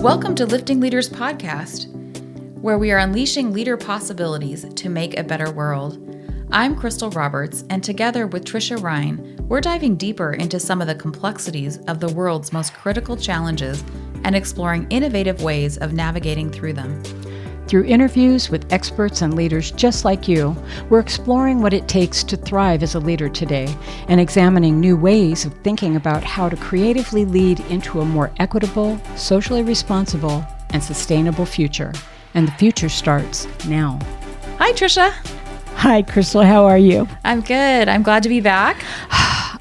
Welcome to Lifting Leaders Podcast, where we are unleashing leader possibilities to make a better world. I'm Crystal Roberts, and together with Trisha Ryan, we're diving deeper into some of the complexities of the world's most critical challenges and exploring innovative ways of navigating through them. Through interviews with experts and leaders just like you, we're exploring what it takes to thrive as a leader today and examining new ways of thinking about how to creatively lead into a more equitable, socially responsible, and sustainable future. And the future starts now. Hi, Trisha. Hi, Crystal. How are you? I'm good. I'm glad to be back.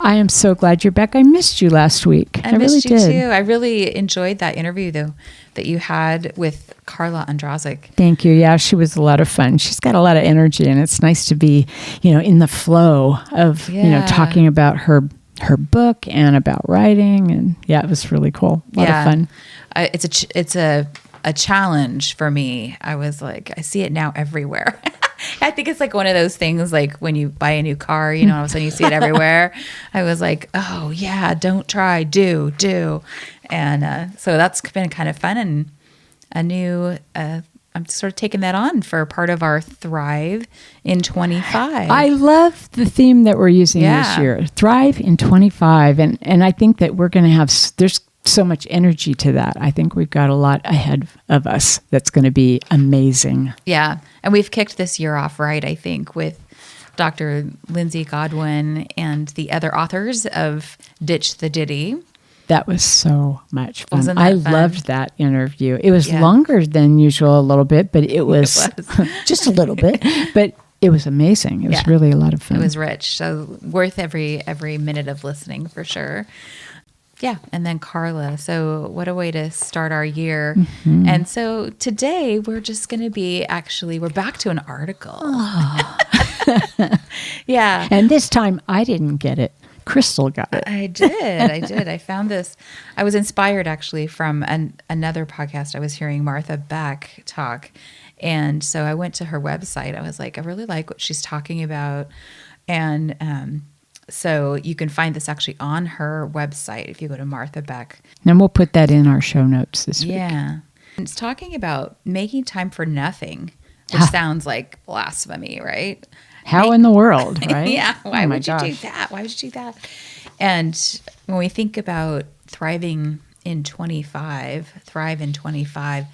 I am so glad you're back. I missed you last week. I missed you too. I really enjoyed that interview, though, that you had with Carla Andrazik. Thank you. Yeah, she was a lot of fun. She's got a lot of energy, and it's nice to be, in the flow of, talking about her book and about writing. And yeah, it was really cool. A lot of fun. It's a challenge for me. I was like, I see it now everywhere. I think it's like one of those things, like when you buy a new car, all of a sudden you see it everywhere. I was like, oh yeah, don't try, do. And so that's been kind of fun and a new, I'm sort of taking that on for part of our Thrive in 25. I love the theme that we're using this year, Thrive in 25. And I think that we're going to have, there's so much energy to that. I think we've got a lot ahead of us that's going to be amazing. Yeah. And we've kicked this year off right, I think, with Dr. Lindsay Godwin and the other authors of Ditch the Ditty. That was so much fun. Wasn't that I fun? Loved that interview. It was longer than usual a little bit, but it was. Just a little bit, but it was amazing. It was really a lot of fun. It was rich. So worth every minute of listening for sure. Yeah. And then Carla. So what a way to start our year. Mm-hmm. And so today we're just going to be we're back to an article. Oh. Yeah. And this time I didn't get it. Crystal got it. I did. I found this. I was inspired actually from another podcast I was hearing, Martha Beck talk. And so I went to her website. I was like, I really like what she's talking about. And, so you can find this actually on her website if you go to Martha Beck. And we'll put that in our show notes this week. Yeah. It's talking about making time for nothing, which sounds like blasphemy, right? How in the world, right? Yeah. Why would you do that? Why would you do that? And when we think about Thrive in 25,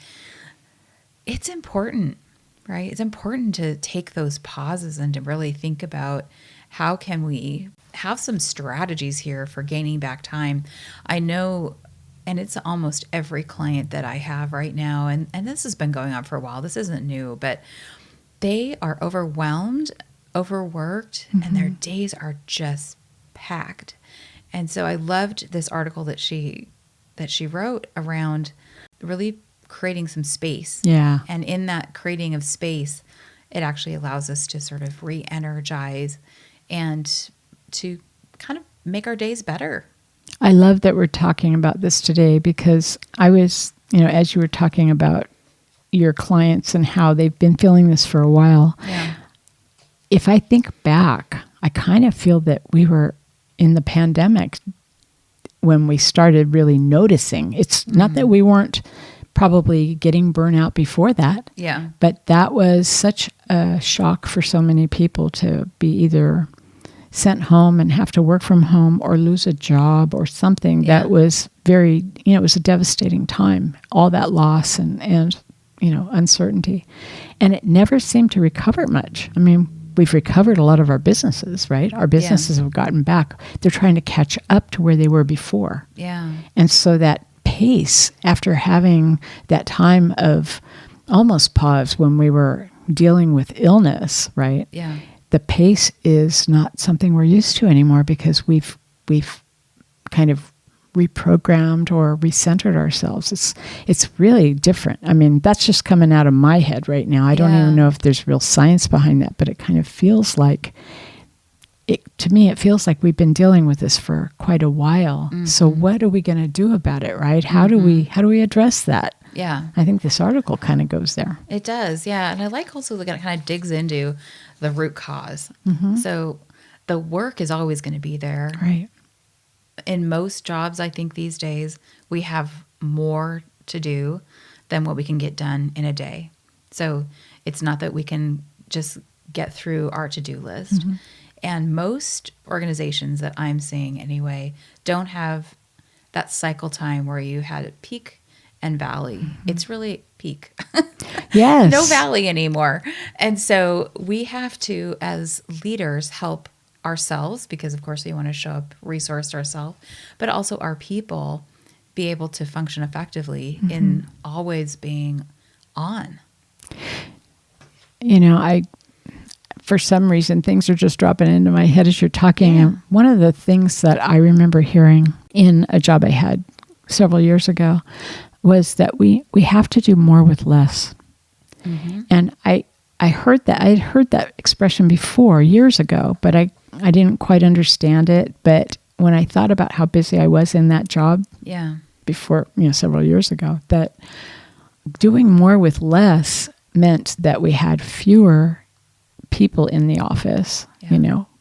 it's important, right? It's important to take those pauses and to really think about how can we have some strategies here for gaining back time. I know, and it's almost every client that I have right now, and this has been going on for a while. This isn't new, but they are overwhelmed, overworked, and their days are just packed. And so I loved this article that she wrote around really creating some space. Yeah. And in that creating of space, it actually allows us to sort of re-energize and to kind of make our days better. I love that we're talking about this today because I was, as you were talking about your clients and how they've been feeling this for a while. Yeah. If I think back, I kind of feel that we were in the pandemic when we started really noticing. It's not that we weren't probably getting burnout before that. Yeah. But that was such a shock for so many people to be either sent home and have to work from home or lose a job or something that was very, it was a devastating time, all that loss and uncertainty. And it never seemed to recover much. I mean, we've recovered a lot of our businesses, right? Our businesses have gotten back. They're trying to catch up to where they were before. Yeah. And so that pace after having that time of almost pause when we were dealing with illness, right? Yeah. The pace is not something we're used to anymore because we've kind of reprogrammed or recentered ourselves. It's really different. I mean, that's just coming out of my head right now. I don't even know if there's real science behind that, but it kind of feels like to me, it feels like we've been dealing with this for quite a while. Mm-hmm. So what are we going to do about it, right? How do we address that? Yeah. I think this article kind of goes there. It does, yeah. And I like also that it kind of digs into the root cause. Mm-hmm. So the work is always going to be there. Right. In most jobs, I think these days, we have more to do than what we can get done in a day. So it's not that we can just get through our to-do list. And most organizations that I'm seeing anyway don't have that cycle time where you had a peak and valley. It's really peak. Yes. No valley anymore. And so we have to, as leaders, help ourselves, because of course we want to show up resourced ourselves, but also our people be able to function effectively in always being on. You know, for some reason, things are just dropping into my head as you're talking. Yeah. And one of the things that I remember hearing in a job I had several years ago was that we have to do more with less. And I heard that. I had heard that expression before years ago, but I didn't quite understand it. But when I thought about how busy I was in that job before, several years ago, that doing more with less meant that we had fewer people in the office,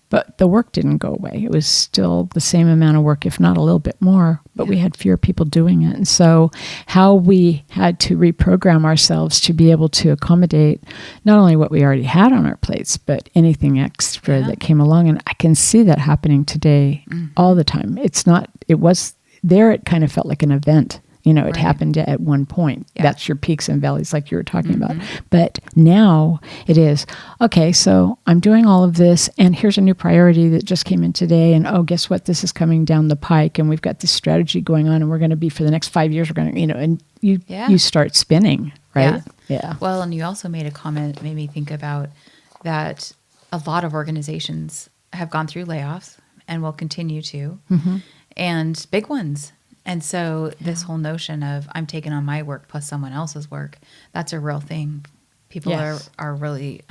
but the work didn't go away. It was still the same amount of work, if not a little bit more, but we had fewer people doing it. And so how we had to reprogram ourselves to be able to accommodate not only what we already had on our plates, but anything extra that came along. And I can see that happening today all the time. It kind of felt like an event. It happened at one point. Yeah. That's your peaks and valleys like you were talking about. But now it is, okay, so I'm doing all of this, and here's a new priority that just came in today, and guess what? This is coming down the pike, and we've got this strategy going on, and we're going to be, for the next 5 years, we're going to, and you start spinning, right? Yeah. Well, and you also made a comment that made me think about that a lot of organizations have gone through layoffs and will continue to, and big ones. And so this whole notion of I'm taking on my work plus someone else's work, that's a real thing. People are really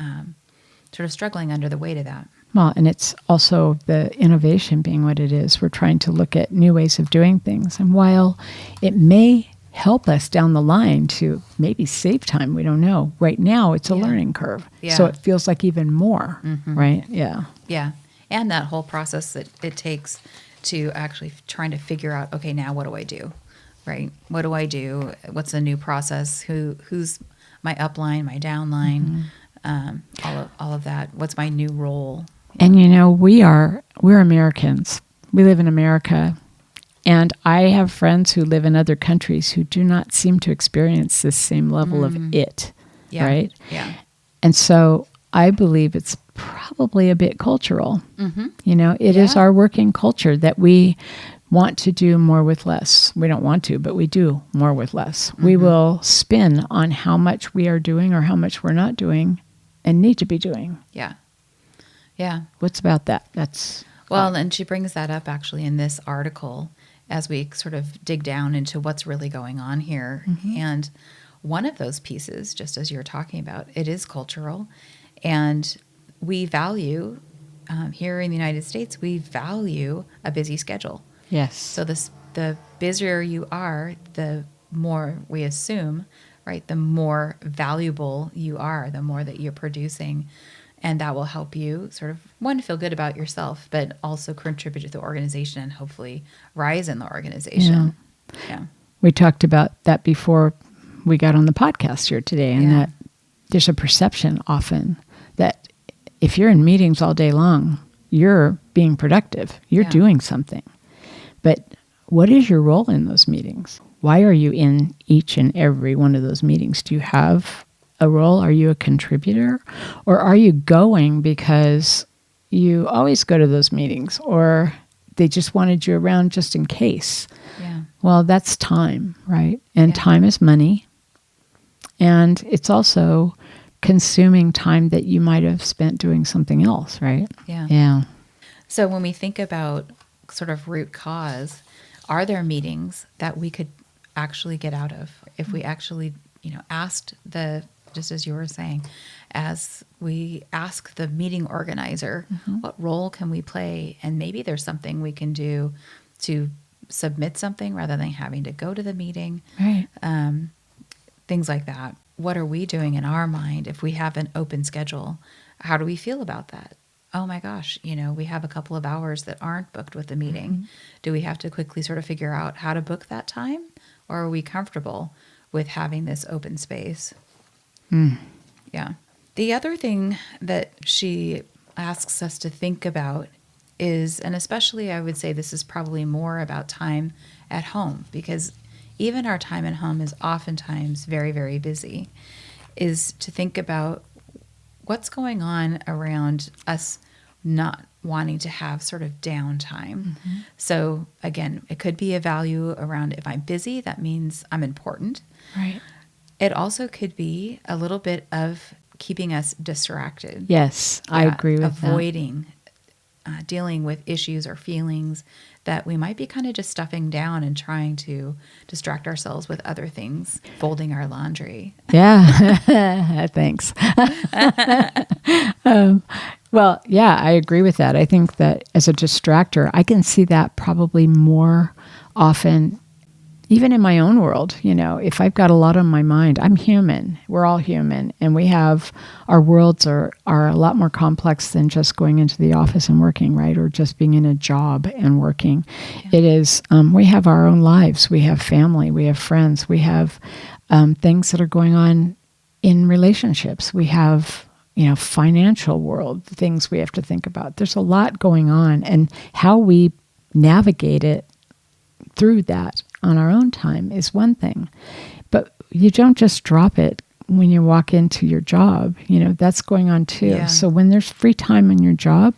sort of struggling under the weight of that. Well, and it's also the innovation being what it is. We're trying to look at new ways of doing things. And while it may help us down the line to maybe save time, we don't know. Right now, it's a learning curve. Yeah. So it feels like even more, right? Yeah. Yeah. And that whole process that it takes to actually trying to figure out, okay, now what do I do, right? What do I do? What's the new process? Who's my upline, my downline, all of that? What's my new role? And we're Americans. We live in America, and I have friends who live in other countries who do not seem to experience this same level of it, right? Yeah. And so I believe it's probably a bit cultural. It is our working culture that we want to do more with less. We don't want to, but we do more with less. We will spin on how much we are doing or how much we're not doing and need to be doing. Yeah. Yeah. What's about that? And she brings that up actually in this article as we sort of dig down into what's really going on here. And one of those pieces, just as you're talking about, it is cultural. And we value, here in the United States, we value a busy schedule. Yes. So the busier you are, the more we assume, right, the more valuable you are, the more that you're producing. And that will help you sort of, one, feel good about yourself, but also contribute to the organization and hopefully rise in the organization. Yeah. We talked about that before we got on the podcast here today, and that there's a perception often that if you're in meetings all day long, you're being productive. You're doing something. But what is your role in those meetings? Why are you in each and every one of those meetings? Do you have a role? Are you a contributor? Or are you going because you always go to those meetings, or they just wanted you around just in case? Yeah. Well, that's time, right? And time is money. And it's also consuming time that you might have spent doing something else, right? Yeah. Yeah. So when we think about sort of root cause, are there meetings that we could actually get out of if we actually, asked just as you were saying, as we ask the meeting organizer, what role can we play? And maybe there's something we can do to submit something rather than having to go to the meeting. Right. Things like that. What are we doing in our mind if we have an open schedule? How do we feel about that? Oh my gosh, we have a couple of hours that aren't booked with the meeting. Do we have to quickly sort of figure out how to book that time? or are we comfortable with having this open space? Yeah. The other thing that she asks us to think about is, and especially I would say this is probably more about time at home, because even our time at home is oftentimes very, very busy, is to think about what's going on around us not wanting to have sort of downtime. So again, it could be a value around, if I'm busy, that means I'm important. Right. It also could be a little bit of keeping us distracted. Yes, I agree with avoiding dealing with issues or feelings that we might be kind of just stuffing down and trying to distract ourselves with other things, folding our laundry. Yeah, thanks. Well, yeah, I agree with that. I think that as a distractor, I can see that probably more often, even in my own world. You know, if I've got a lot on my mind, I'm human. We're all human, and we have, our worlds are a lot more complex than just going into the office and working, right? Or just being in a job and working. Yeah. It is, we have our own lives. We have family. We have friends. We have things that are going on in relationships. We have, financial world, things we have to think about. There's a lot going on, and how we navigate it through that on our own time is one thing. But you don't just drop it when you walk into your job. That's going on too. Yeah. So when there's free time in your job,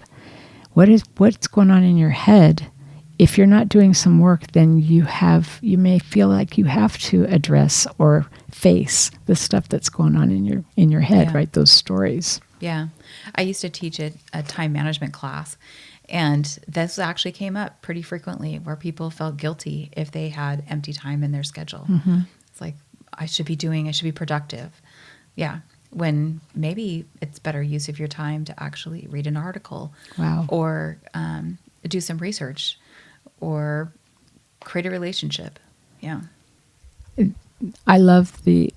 what's going on in your head? If you're not doing some work, then you may feel like you have to address or face the stuff that's going on in your head, right? Those stories. Yeah. I used to teach a time management class, and this actually came up pretty frequently, where people felt guilty if they had empty time in their schedule. Mm-hmm. It's like, I should be productive. Yeah. When maybe it's better use of your time to actually read an article. Wow. Or do some research, or create a relationship. Yeah. I love the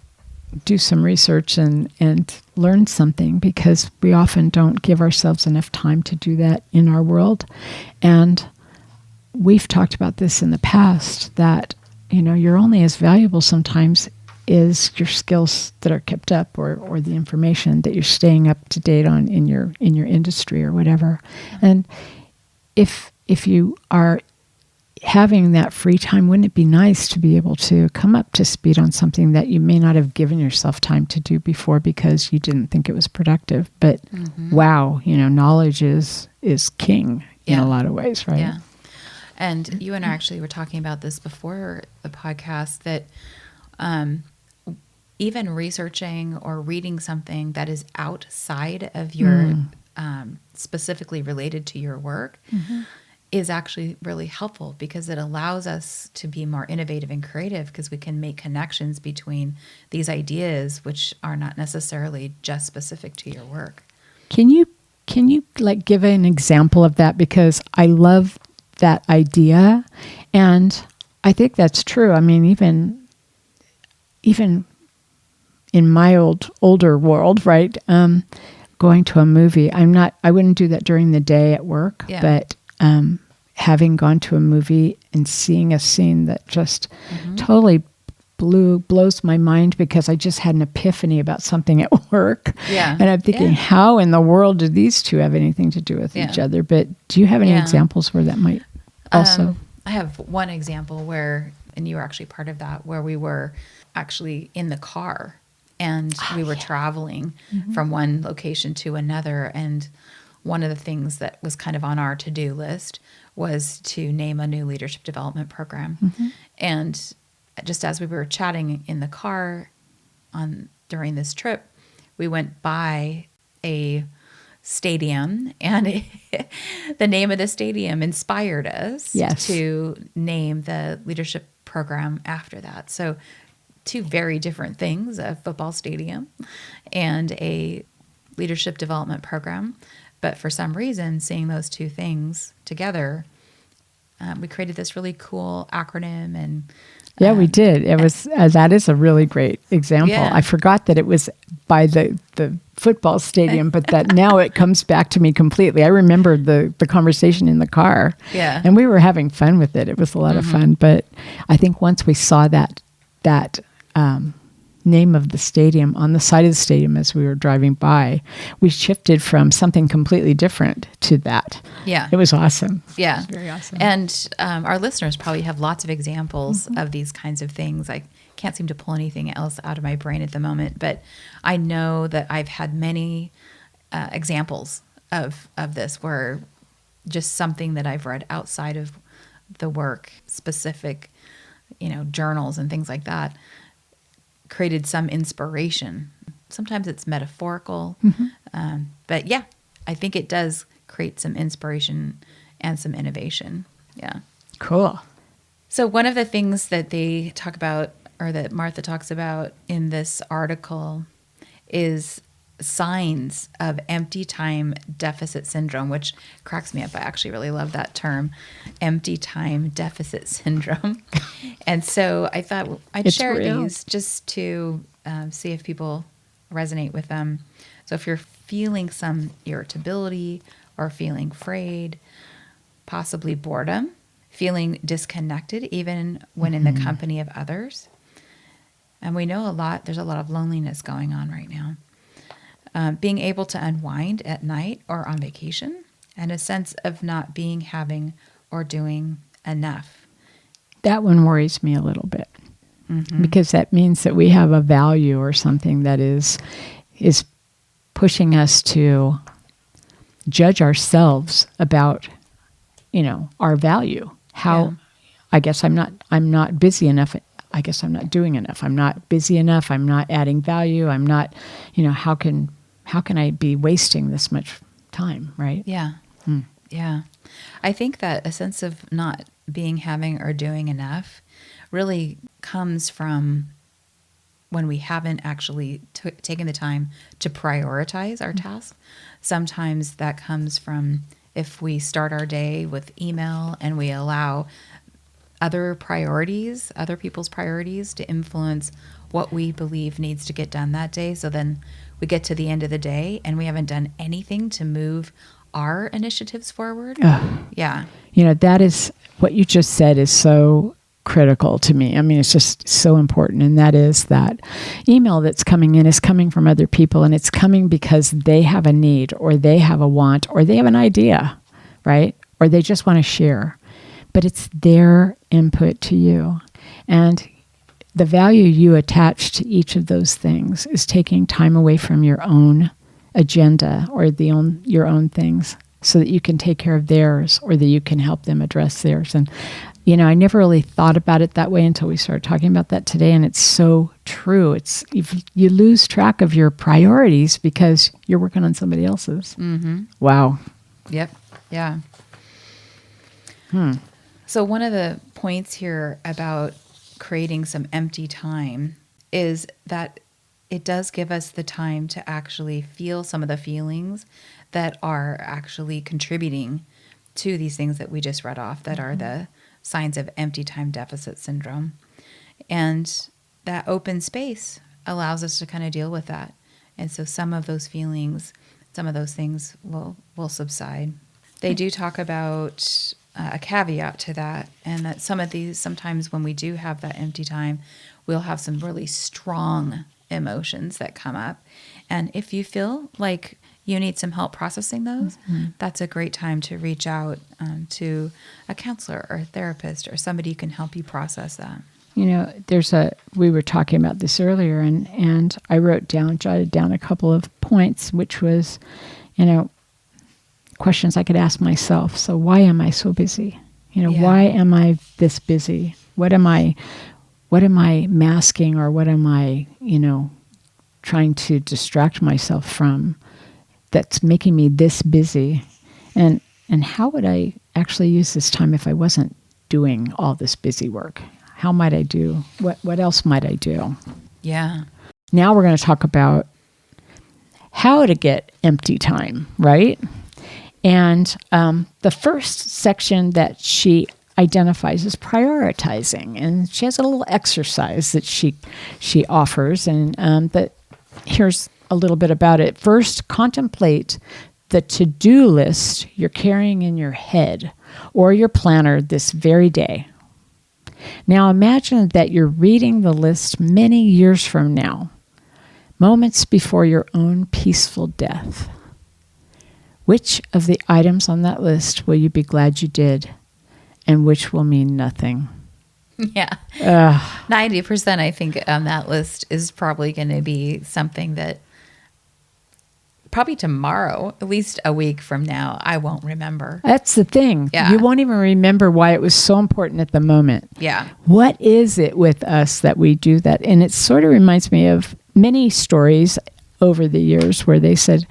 do some research and learn something, because we often don't give ourselves enough time to do that in our world. And we've talked about this in the past, that, you're only as valuable sometimes is your skills that are kept up, or the information that you're staying up to date on in your industry or whatever. And if you are having that free time, wouldn't it be nice to be able to come up to speed on something that you may not have given yourself time to do before because you didn't think it was productive? But wow, knowledge is king in a lot of ways, right? Yeah. And you and I actually were talking about this before the podcast, that even researching or reading something that is outside of your specifically related to your work is actually really helpful, because it allows us to be more innovative and creative, because we can make connections between these ideas, which are not necessarily just specific to your work. Can you like give an example of that? Because I love that idea, and I think that's true. I mean, even in my older world, right? Going to a movie, I wouldn't do that during the day at work, but having gone to a movie and seeing a scene that just totally blows my mind, because I just had an epiphany about something at work. Yeah. And I'm thinking, how in the world do these two have anything to do with each other? But do you have any examples where that might also? I have one example where, and you were actually part of that, where we were actually in the car, and we were traveling from one location to another. And one of the things that was kind of on our to-do list was to name a new leadership development program. And just as we were chatting in the car during this trip, we went by a stadium, and the name of the stadium inspired us to name the leadership program after that. So two very different things, a football stadium and a leadership development program. But for some reason, seeing those two things together we created this really cool acronym, and yeah, we did. It was that is a really great example. Yeah. I forgot that it was by the football stadium, but that now it comes back to me completely. I remember the conversation in the car, Yeah. and we were having fun with it. It was a lot of fun. But I think once we saw that name of the stadium on the side of the stadium as we were driving by, we shifted from something completely different to that. Yeah. It was awesome. Yeah. It was very awesome. And our listeners probably have lots of examples of these kinds of things. I can't seem to pull anything else out of my brain at the moment, but I know that I've had many examples of this where just something that I've read outside of the work, specific, journals and things like that, created some inspiration. Sometimes it's metaphorical, but yeah, I think it does create some inspiration and some innovation. Yeah. Cool. So one of the things that they talk about, or that Martha talks about in this article, is signs of empty time deficit syndrome, which cracks me up. I actually really love that term, empty time deficit syndrome. And so I thought I'd It's share real. these just to see if people resonate with them. So if you're feeling some irritability or feeling afraid, possibly boredom, feeling disconnected even when in the company of others. And we know there's a lot of loneliness going on right now. Being able to unwind at night or on vacation, and a sense of not being, having, or doing enough. That one worries me a little bit because that means that we have a value or something that is pushing us to judge ourselves about, our value. How I guess I'm not busy enough. I guess I'm not doing enough. I'm not busy enough. I'm not adding value. I'm not, how can I be wasting this much time, right? Yeah. Yeah. I think that a sense of not being, having, or doing enough really comes from when we haven't actually taken the time to prioritize our tasks. Sometimes that comes from if we start our day with email and we allow other people's priorities to influence what we believe needs to get done that day. So then we get to the end of the day and we haven't done anything to move our initiatives forward. Yeah. That is what you just said is so critical to me. I mean, it's just so important. And that is that email that's coming in is coming from other people, and it's coming because they have a need or they have a want or they have an idea, right? Or they just want to share. But it's their input to you. And the value you attach to each of those things is taking time away from your own agenda or your own things so that you can take care of theirs or that you can help them address theirs. And, I never really thought about it that way until we started talking about that today. And it's so true. It's you lose track of your priorities because you're working on somebody else's. Mm-hmm. Wow. Yep. Yeah. So one of the points here about creating some empty time is that it does give us the time to actually feel some of the feelings that are actually contributing to these things that we just read off that are the signs of empty time deficit syndrome. And that open space allows us to kind of deal with that. And so some of those feelings, some of those things will subside. They do talk about a caveat to that, and that sometimes when we do have that empty time, we'll have some really strong emotions that come up. And if you feel like you need some help processing those, that's a great time to reach out to a counselor or a therapist or somebody who can help you process that. We were talking about this earlier, and I jotted down a couple of points, which was, questions I could ask myself. So why am I so busy? Why am I this busy? What am I masking, or what am I, trying to distract myself from that's making me this busy? And how would I actually use this time if I wasn't doing all this busy work? How might I do? What else might I do? Yeah. Now we're going to talk about how to get empty time, right? And the first section that she identifies as prioritizing, and she has a little exercise that she offers, and that here's a little bit about it. First, contemplate the to-do list you're carrying in your head or your planner this very day. Now imagine that you're reading the list many years from now, moments before your own peaceful death. Which of the items on that list will you be glad you did, and which will mean nothing? Yeah. 90%, I think, on that list is probably going to be something that probably tomorrow, at least a week from now, I won't remember. That's the thing. Yeah. You won't even remember why it was so important at the moment. Yeah. What is it with us that we do that? And it sort of reminds me of many stories over the years where they said,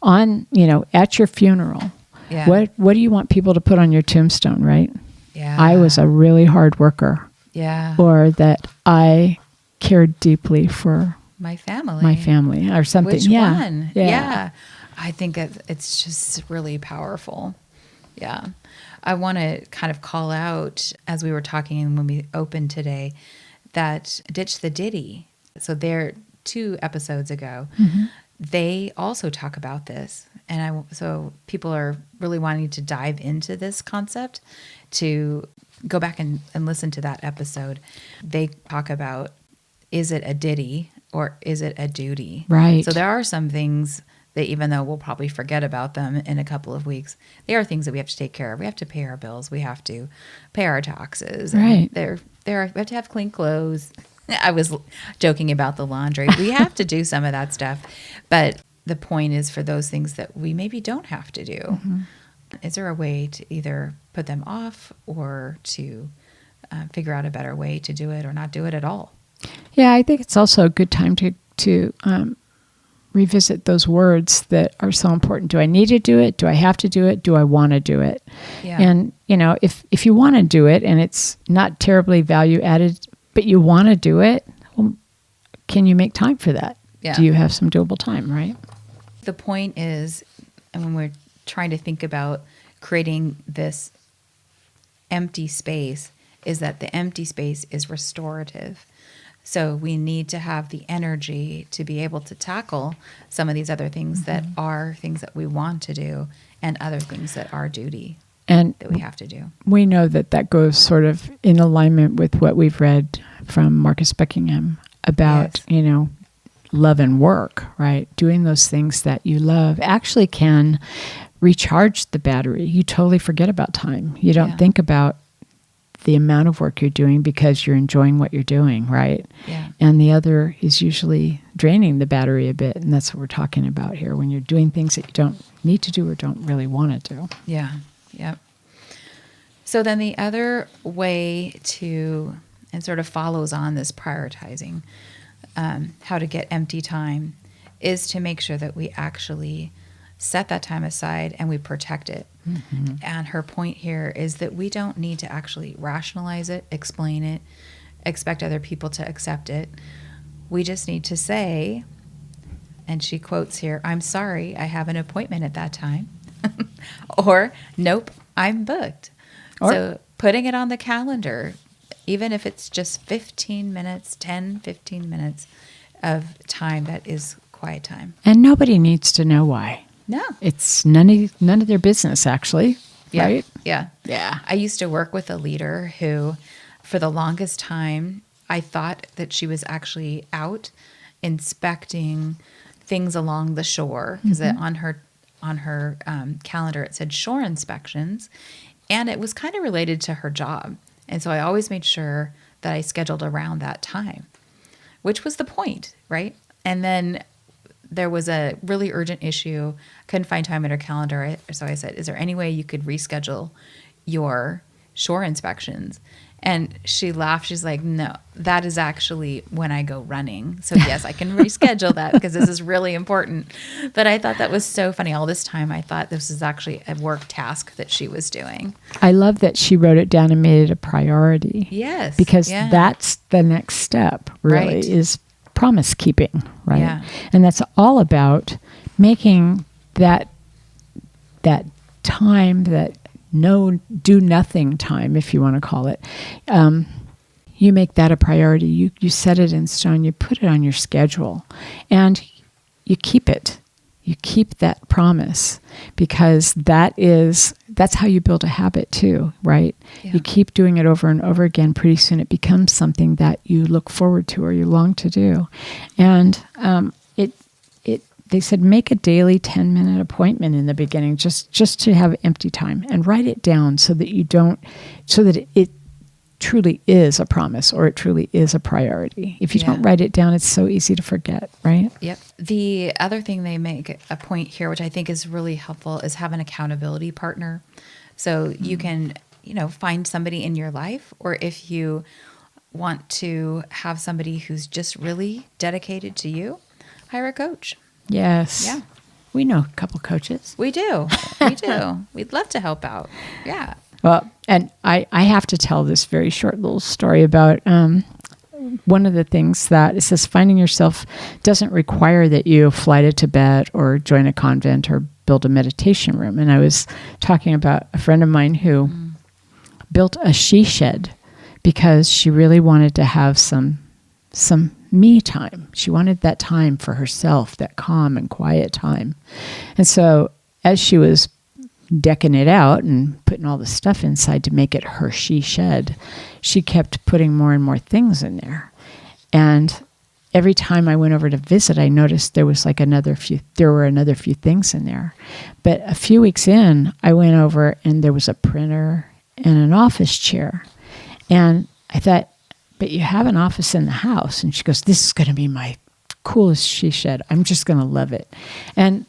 at your funeral, Yeah. what do you want people to put on your tombstone, right? Yeah. I was a really hard worker. Yeah. Or that I cared deeply for my family or something. Which yeah. one? Yeah. I think it's just really powerful. Yeah. I want to kind of call out, as we were talking when we opened today, that Ditch the Ditty. So they're 2 episodes ago. Mm-hmm. They also talk about this. And so people are really wanting to dive into this concept, to go back and listen to that episode. They talk about, is it a ditty or is it a duty? Right. So there are some things that, even though we'll probably forget about them in a couple of weeks, they are things that we have to take care of. We have to pay our bills. We have to pay our taxes. Right. We have to have clean clothes. I was joking about the laundry. We have to do some of that stuff. But the point is, for those things that we maybe don't have to do, mm-hmm. is there a way to either put them off or to figure out a better way to do it or not do it at all? Yeah, I think it's also a good time to revisit those words that are so important. Do I need to do it? Do I have to do it? Do I want to do it? Yeah. And, if you want to do it and it's not terribly value added, but you want to do it, well, can you make time for that? Yeah. Do you have some doable time, right? The point is, and when we're trying to think about creating this empty space, is that the empty space is restorative. So we need to have the energy to be able to tackle some of these other things mm-hmm. that are things that we want to do, and other things that are duty and that we have to do. We know that goes sort of in alignment with what we've read from Marcus Buckingham about, yes. Love and work, right? Doing those things that you love actually can recharge the battery. You totally forget about time. You don't think about the amount of work you're doing because you're enjoying what you're doing, right? Yeah. And the other is usually draining the battery a bit, and that's what we're talking about here, when you're doing things that you don't need to do or don't really want to do. Yeah, yep. So then the other way to, and sort of follows on this prioritizing, how to get empty time, is to make sure that we actually set that time aside and we protect it. Mm-hmm. And her point here is that we don't need to actually rationalize it, explain it, expect other people to accept it. We just need to say, and she quotes here, "I'm sorry, I have an appointment at that time." Or, "Nope, I'm booked." So putting it on the calendar, even if it's just 15 minutes, 10, 15 minutes of time that is quiet time. And nobody needs to know why. No. It's none of their business, actually. Yeah. Right? Yeah. Yeah. I used to work with a leader who, for the longest time, I thought that she was actually out inspecting things along the shore, because mm-hmm. on her calendar it said shore inspections, and it was kind of related to her job. And so I always made sure that I scheduled around that time, which was the point, right? And then there was a really urgent issue. Couldn't find time in her calendar. So I said, "Is there any way you could reschedule your shore inspections?" And she laughed. She's like, "No, that is actually when I go running. So yes, I can reschedule that because this is really important." But I thought that was so funny. All this time, I thought this was actually a work task that she was doing. I love that she wrote it down and made it a priority. Yes. Because that's the next step, really, right. is promise keeping, right? Yeah. And that's all about making that time, that no do nothing time, if you want to call it. You make that a priority. You set it in stone. You put it on your schedule, and you keep it. You keep that promise, because that's how you build a habit too, right? Yeah. You keep doing it over and over again. Pretty soon it becomes something that you look forward to or you long to do. And they said make a daily 10-minute appointment in the beginning, just to have empty time, and write it down so that it truly is a promise, or it truly is a priority. If you don't write it down, it's so easy to forget, right? Yep. The other thing they make a point here, which I think is really helpful, is have an accountability partner. So you can, find somebody in your life, or if you want to have somebody who's just really dedicated to you, hire a coach. Yes. Yeah. We know a couple coaches. We do. We do. We'd love to help out. Yeah. Well, and I have to tell this very short little story about one of the things that it says finding yourself doesn't require that you fly to Tibet or join a convent or build a meditation room. And I was talking about a friend of mine who built a she shed because she really wanted to have some me time. She wanted that time for herself, that calm and quiet time. And so as she was decking it out and putting all the stuff inside to make it her she shed, she kept putting more and more things in there. And every time I went over to visit, I noticed there was another few things in there. But a few weeks in, I went over and there was a printer and an office chair. And I thought, but you have an office in the house. And she goes, this is going to be my coolest she shed. I'm just going to love it. And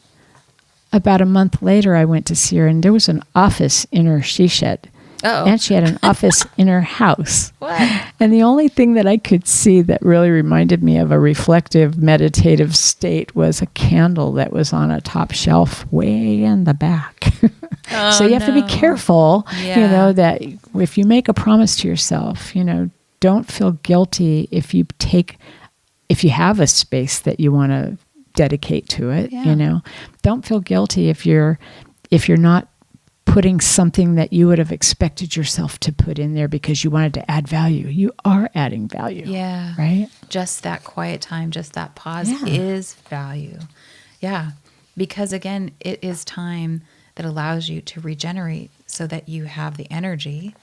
about a month later, I went to see her, and there was an office in her she shed. Uh-oh. And she had an office in her house. What? And the only thing that I could see that really reminded me of a reflective, meditative state was a candle that was on a top shelf way in the back. So you have to be careful, that if you make a promise to yourself, don't feel guilty if you have a space that you want to dedicate to it. Don't feel guilty if you're not putting something that you would have expected yourself to put in there because you wanted to add value. You are adding value. Yeah. Right? Just that quiet time, just that pause is value. Yeah. Because again, it is time that allows you to regenerate so that you have the energy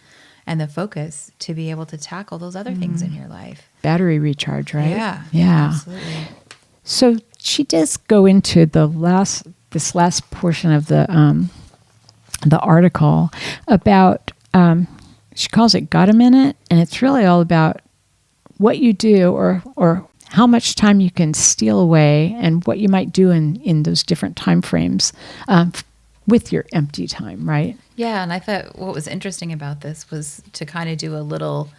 and the focus to be able to tackle those other things in your life. Battery recharge, right? Yeah. Absolutely. So she does go into this last portion of the article about, she calls it "Got a Minute," and it's really all about what you do or how much time you can steal away and what you might do in those different time frames with your empty time, right? Yeah, and I thought what was interesting about this was to kind of do a little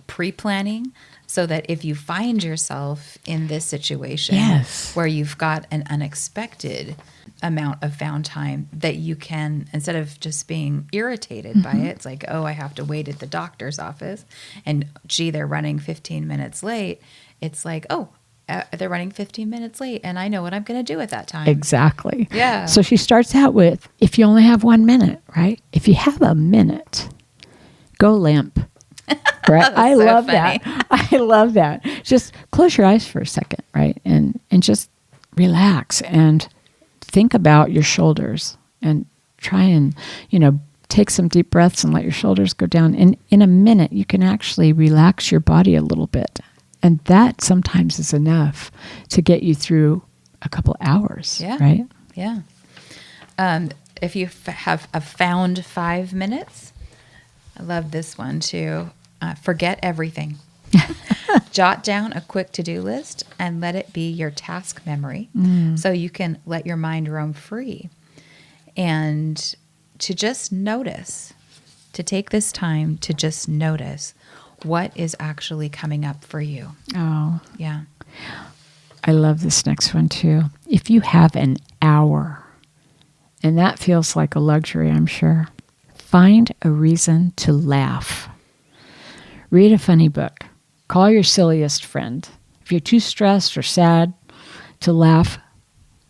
pre-planning so that if you find yourself in this situation where you've got an unexpected amount of found time, that you can, instead of just being irritated by it, it's like, oh, I have to wait at the doctor's office and gee, they're running 15 minutes late. It's like, oh, they're running 15 minutes late and I know what I'm going to do at that time. Exactly. Yeah. So she starts out with, if you only have 1 minute, right? If you have a minute, go limp. Right? I love that. I love that. Just close your eyes for a second, right? And just relax and think about your shoulders and try and, take some deep breaths and let your shoulders go down. And in a minute, you can actually relax your body a little bit. And that sometimes is enough to get you through a couple hours, right? Yeah. If you have found 5 minutes, I love this one too. Forget everything. Jot down a quick to-do list and let it be your task memory so you can let your mind roam free. And to just notice, to take this time to just notice what is actually coming up for you. Oh. Yeah. I love this next one too. If you have an hour, and that feels like a luxury, I'm sure, find a reason to laugh. Read a funny book. Call your silliest friend. If you're too stressed or sad to laugh,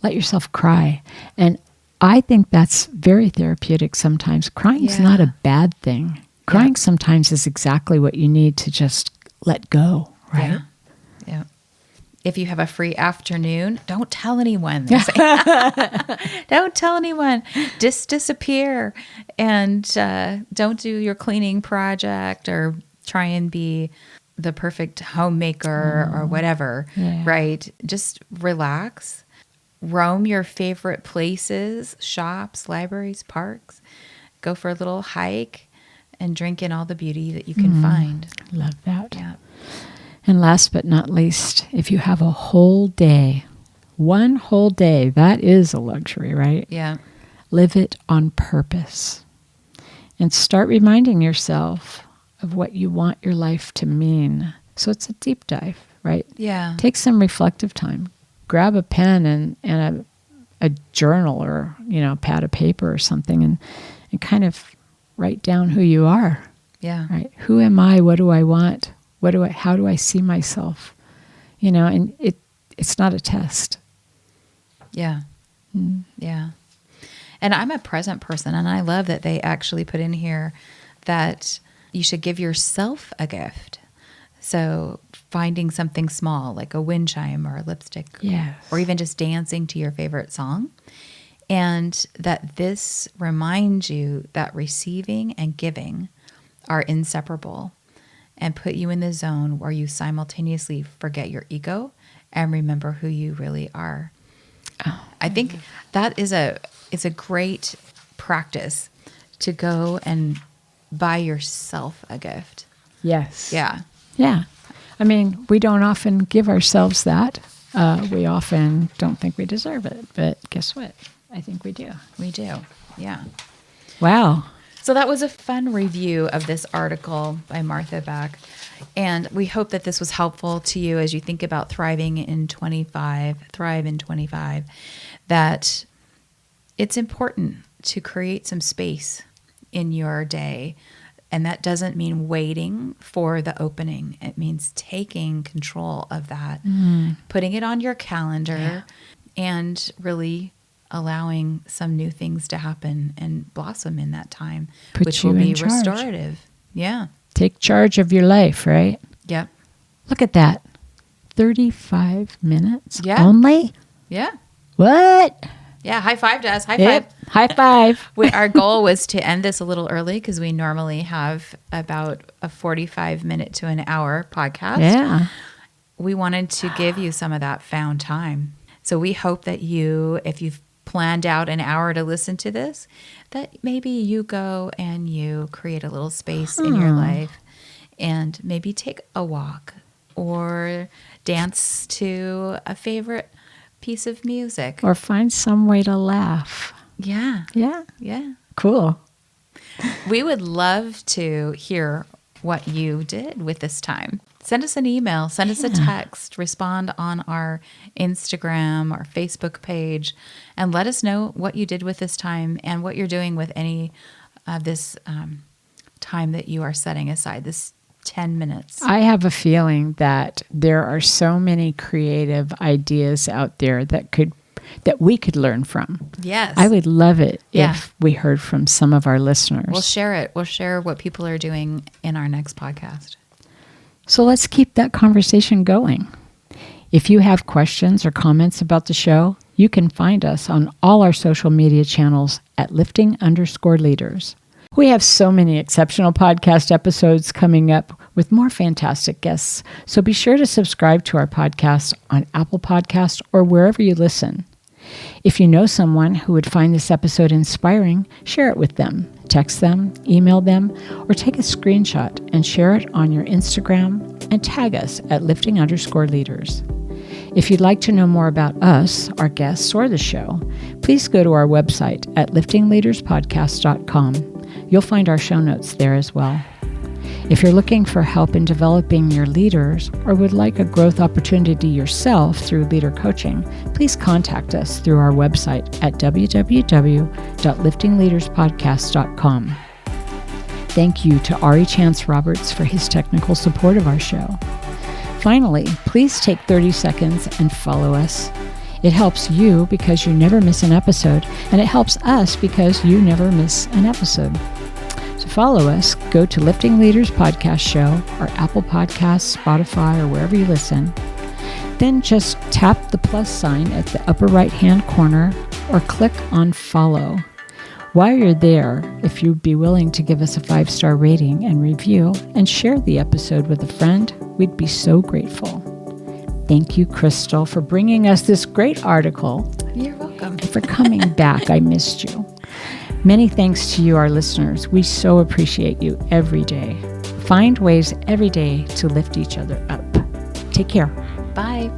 let yourself cry. And I think that's very therapeutic sometimes. Crying's not a bad thing. Crying sometimes is exactly what you need to just let go, right? Yeah. If you have a free afternoon, don't tell anyone. Don't tell anyone. Just disappear and don't do your cleaning project or try and be the perfect homemaker or whatever, right? Just relax. Roam your favorite places, shops, libraries, parks. Go for a little hike and drink in all the beauty that you can find. Love that. Yeah. And last but not least, if you have a whole day, one whole day, that is a luxury, right? Yeah. Live it on purpose. And start reminding yourself of what you want your life to mean. So it's a deep dive, right? Yeah. Take some reflective time. Grab a pen and a journal or, a pad of paper or something and kind of write down who you are. Yeah. Right? Who am I? What do I want? How do I see myself? And it's not a test. Yeah. Yeah. And I'm a present person, and I love that they actually put in here that you should give yourself a gift. So finding something small like a wind chime or a lipstick, or even just dancing to your favorite song. And that this reminds you that receiving and giving are inseparable and put you in the zone where you simultaneously forget your ego and remember who you really are. I think that is it's a great practice to go and buy yourself a gift. Yes. Yeah. Yeah. I mean, we don't often give ourselves that. We often don't think we deserve it. But guess what? I think we do. We do. Yeah. Wow. So that was a fun review of this article by Martha Beck. And we hope that this was helpful to you as you think about thrive in 25, that it's important to create some space in your day. And that doesn't mean waiting for the opening. It means taking control of that, putting it on your calendar, and really allowing some new things to happen and blossom in that time, which will be restorative. Yeah. Take charge of your life, right? Yep. Look at that. 35 minutes only? Yeah. What? Yeah, high five to us. High five. High five. Our goal was to end this a little early because we normally have about a 45-minute to an hour podcast. Yeah. We wanted to give you some of that found time. So we hope that if you've planned out an hour to listen to this, that maybe you go and you create a little space in your life and maybe take a walk or dance to a favorite piece of music. Or find some way to laugh. Yeah. Yeah. Yeah. Cool. We would love to hear what you did with this time. Send us an email, send us a text, respond on our Instagram or Facebook page, and let us know what you did with this time and what you're doing with any of this time that you are setting aside, this 10 minutes. I have a feeling that there are so many creative ideas out there that we could learn from. Yes. I would love it if we heard from some of our listeners. We'll share it. We'll share what people are doing in our next podcast. So let's keep that conversation going. If you have questions or comments about the show, you can find us on all our social media channels at lifting_leaders. We have so many exceptional podcast episodes coming up with more fantastic guests, so be sure to subscribe to our podcast on Apple Podcasts or wherever you listen. If you know someone who would find this episode inspiring, share it with them. Text them, email them, or take a screenshot and share it on your Instagram and tag us at lifting_leaders. If you'd like to know more about us, our guests, or the show, please go to our website at liftingleaderspodcast.com. You'll find our show notes there as well. If you're looking for help in developing your leaders or would like a growth opportunity yourself through leader coaching, please contact us through our website at www.liftingleaderspodcast.com. Thank you to Ari Chance Roberts for his technical support of our show. Finally, please take 30 seconds and follow us. It helps you because you never miss an episode, and it helps us because you never miss an episode. To follow us, go to Lifting Leaders Podcast Show or Apple Podcasts, Spotify, or wherever you listen. Then just tap the plus sign at the upper right-hand corner or click on follow. While you're there, if you'd be willing to give us a 5-star rating and review and share the episode with a friend, we'd be so grateful. Thank you, Crystal, for bringing us this great article. You're welcome. And for coming back. I missed you. Many thanks to you, our listeners. We so appreciate you every day. Find ways every day to lift each other up. Take care. Bye.